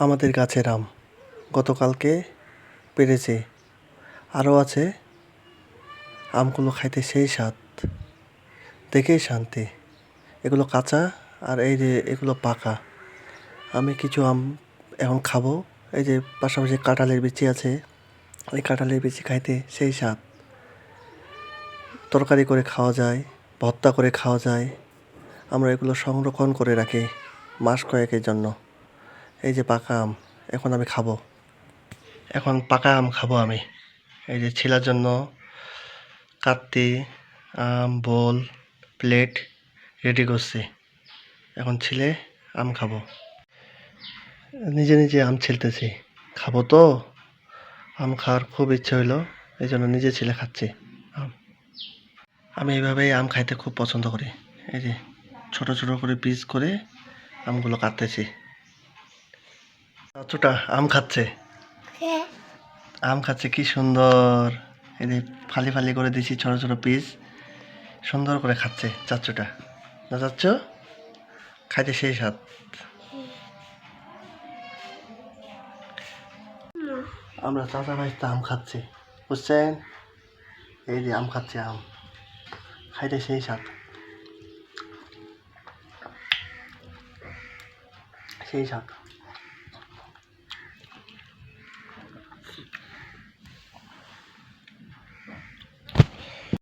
আমাদের গাছের আম গতকালকে পেড়েছে, আরও আছে। আমগুলো খাইতে সেই স্বাদ, দেখেই শান্তি। এগুলো কাঁচা আর এই যে এগুলো পাকা। আমি কিছু আম এখন খাবো। এই যে পাশাপাশি কাঁঠালের বিচি আছে, ওই কাঁঠালের বিচি খাইতে সেই স্বাদ। তরকারি করে খাওয়া যায়, ভর্তা করে খাওয়া যায়। আমরা এগুলো সংরক্ষণ করে রাখি মাস কয়েকের জন্য। এই যে পাকা আম, এখন আমি খাবো। এখন পাকা আম খাবো আমি। এই যে ছিলার জন্য কাটতি, আম, বোল, প্লেট রেডি করছি। এখন ছিলে আম খাবো। নিজে নিজে আম ছিলতেছি, খাবো তো। আম খাওয়ার খুব ইচ্ছে হইলো, এই জন্য নিজে ছিলে খাচ্ছি আম। আমি এইভাবেই আম খাইতে খুব পছন্দ করি। এই যে ছোট ছোট করে পিস করে আমগুলো কাটতেছি। চাচুটা আম খাচ্ছে, আম খাচ্ছে কি সুন্দর। এই যে ফালি ফালি করে দিছি ছোট ছোট পিস, সুন্দর করে খাচ্ছে চাচুটা। না চাচ্চু, খাইতে সেই স্বাদ। আমরা চাচা ভাই আম খাচ্ছি, বুঝছেন? এই যে আম খাচ্ছে, আম খাইতে সেই স্বাদ, সেই স্বাদ।